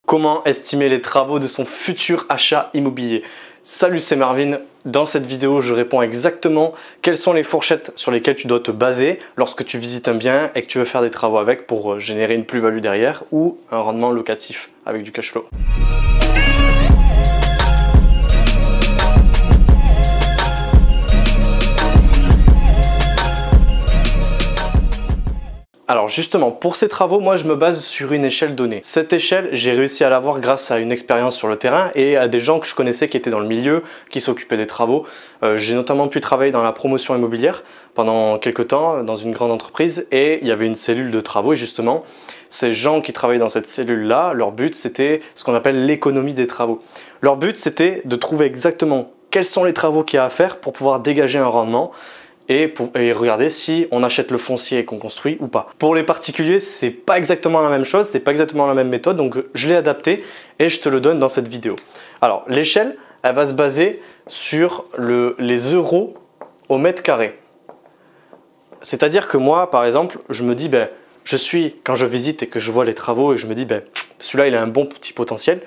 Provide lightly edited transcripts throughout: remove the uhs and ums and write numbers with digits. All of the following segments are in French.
Comment estimer les travaux de son futur achat immobilier? Salut, c'est Marvin. Dans cette vidéo, je réponds exactement quelles sont les fourchettes sur lesquelles tu dois te baser lorsque tu visites un bien et que tu veux faire des travaux avec pour générer une plus-value derrière ou un rendement locatif avec du cash flow. Alors justement, pour ces travaux, moi je me base sur une échelle donnée. Cette échelle, j'ai réussi à l'avoir grâce à une expérience sur le terrain et à des gens que je connaissais qui étaient dans le milieu, qui s'occupaient des travaux. J'ai notamment pu travailler dans la promotion immobilière pendant quelques temps dans une grande entreprise et il y avait une cellule de travaux et justement, ces gens qui travaillaient dans cette cellule-là, leur but c'était ce qu'on appelle l'économie des travaux. Leur but c'était de trouver exactement quels sont les travaux qu'il y a à faire pour pouvoir dégager un rendement et regarder si on achète le foncier et qu'on construit ou pas. Pour les particuliers, c'est pas exactement la même chose, c'est pas exactement la même méthode, donc je l'ai adapté et je te le donne dans cette vidéo. Alors l'échelle, elle va se baser sur les euros au mètre carré. C'est-à-dire que moi, par exemple, je me dis, quand je visite et que je vois les travaux et je me dis, celui-là il a un bon petit potentiel,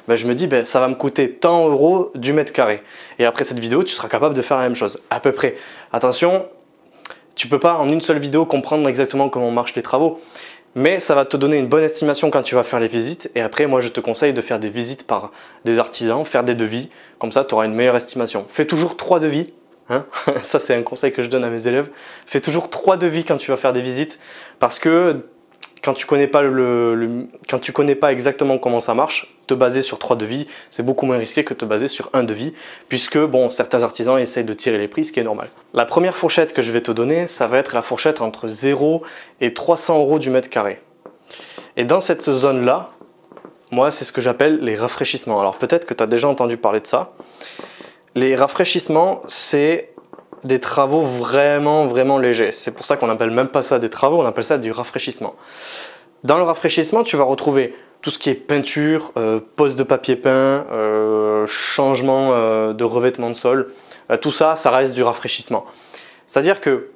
je me dis ça va me coûter tant euros du mètre carré. Et après cette vidéo, tu seras capable de faire la même chose, à peu près. Attention, tu peux pas en une seule vidéo comprendre exactement comment marchent les travaux, mais ça va te donner une bonne estimation quand tu vas faire les visites. Et après, moi je te conseille de faire des visites par des artisans, faire des devis, comme ça tu auras une meilleure estimation. Fais toujours 3 devis. Ça c'est un conseil que je donne à mes élèves. Fais toujours 3 devis quand tu vas faire des visites parce que quand tu connais pas exactement comment ça marche, te baser sur 3 devis, c'est beaucoup moins risqué que te baser sur un devis puisque certains artisans essayent de tirer les prix, ce qui est normal. La première fourchette que je vais te donner, ça va être la fourchette entre 0 et 300 euros du mètre carré. Et dans cette zone-là, moi c'est ce que j'appelle les rafraîchissements. Alors peut-être que tu as déjà entendu parler de ça. Les rafraîchissements, c'est des travaux vraiment légers. C'est pour ça qu'on n'appelle même pas ça des travaux, on appelle ça du rafraîchissement. Dans le rafraîchissement, tu vas retrouver tout ce qui est peinture, pose de papier peint, changement de revêtement de sol. Tout ça, ça reste du rafraîchissement. C'est-à-dire que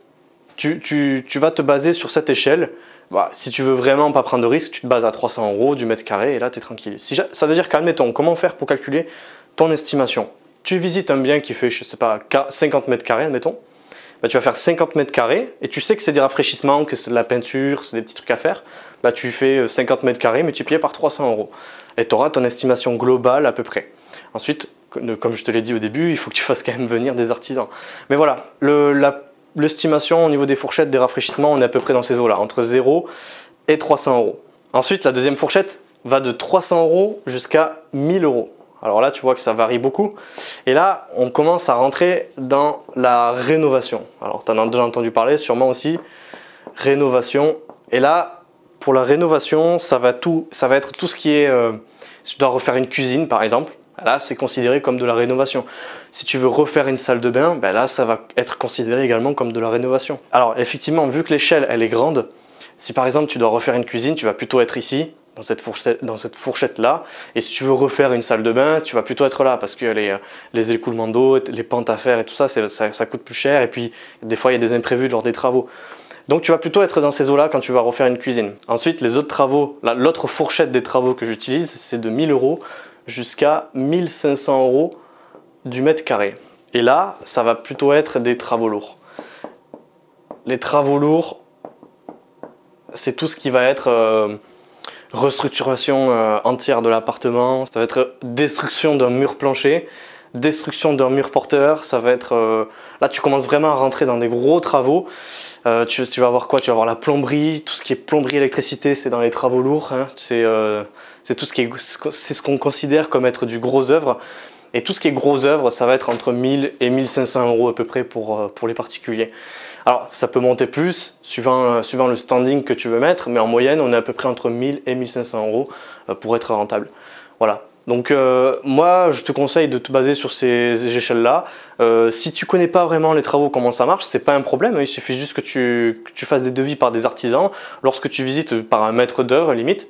tu vas te baser sur cette échelle. Si tu veux vraiment pas prendre de risque, tu te bases à 300 euros du mètre carré et là, tu es tranquille. Ça veut dire qu'admettons, comment faire pour calculer ton estimation? Tu visites un bien qui fait, je sais pas, 50 mètres carrés, admettons. Tu vas faire 50 mètres carrés et tu sais que c'est des rafraîchissements, que c'est de la peinture, c'est des petits trucs à faire. Tu fais 50 mètres carrés multiplié par 300 euros. Et tu auras ton estimation globale à peu près. Ensuite, comme je te l'ai dit au début, il faut que tu fasses quand même venir des artisans. Mais voilà, l'estimation au niveau des fourchettes, des rafraîchissements, on est à peu près dans ces eaux-là, entre 0 et 300 euros. Ensuite, la deuxième fourchette va de 300 euros jusqu'à 1000 euros. Alors là, tu vois que ça varie beaucoup. Et là, on commence à rentrer dans la rénovation. Alors, tu en as déjà entendu parler, sûrement aussi. Rénovation. Et là, pour la rénovation, ça va être tout ce qui est… si tu dois refaire une cuisine, par exemple, là, c'est considéré comme de la rénovation. Si tu veux refaire une salle de bain, là, ça va être considéré également comme de la rénovation. Alors, effectivement, vu que l'échelle, elle est grande, si par exemple, tu dois refaire une cuisine, tu vas plutôt être ici, dans cette fourchette-là. Et si tu veux refaire une salle de bain, tu vas plutôt être là parce que les écoulements d'eau, les pentes à faire et tout ça, ça coûte plus cher. Et puis, des fois, il y a des imprévus lors des travaux. Donc, tu vas plutôt être dans ces eaux-là quand tu vas refaire une cuisine. Ensuite, les autres travaux, l'autre fourchette des travaux que j'utilise, c'est de 1000 euros jusqu'à 1500 euros du mètre carré. Et là, ça va plutôt être des travaux lourds. Les travaux lourds, c'est tout ce qui va être… restructuration entière de l'appartement, ça va être destruction d'un mur plancher, destruction d'un mur porteur, ça va être… là tu commences vraiment à rentrer dans des gros travaux. Tu vas avoir quoi? Tu vas avoir la plomberie, tout ce qui est plomberie, électricité, c'est dans les travaux lourds. C'est tout c'est ce qu'on considère comme être du gros œuvre. Et tout ce qui est gros œuvre, ça va être entre 1000 et 1500 euros à peu près pour les particuliers. Alors, ça peut monter plus, suivant le standing que tu veux mettre, mais en moyenne, on est à peu près entre 1000 et 1500 euros pour être rentable. Voilà. Donc, moi, je te conseille de te baser sur ces échelles-là. Si tu connais pas vraiment les travaux, comment ça marche, c'est pas un problème. Il suffit juste que tu fasses des devis par des artisans. Lorsque tu visites par un maître d'œuvre, limite.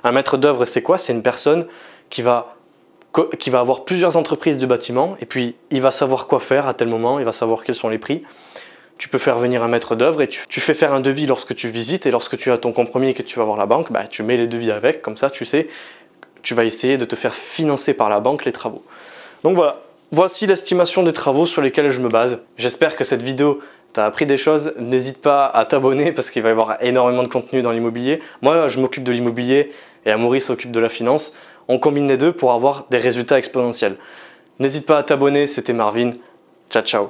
Un maître d'œuvre, c'est quoi? C'est une personne qui va avoir plusieurs entreprises de bâtiments et puis il va savoir quoi faire à tel moment, il va savoir quels sont les prix. Tu peux faire venir un maître d'œuvre et tu fais faire un devis lorsque tu visites et lorsque tu as ton compromis et que tu vas voir la banque, tu mets les devis avec, comme ça tu sais tu vas essayer de te faire financer par la banque les travaux. Donc voilà, voici l'estimation des travaux sur lesquels je me base. J'espère que cette vidéo t'a appris des choses. N'hésite pas à t'abonner parce qu'il va y avoir énormément de contenu dans l'immobilier. Moi, je m'occupe de l'immobilier et Amaury s'occupe de la finance. On combine les deux pour avoir des résultats exponentiels. N'hésite pas à t'abonner, c'était Marvin. Ciao, ciao.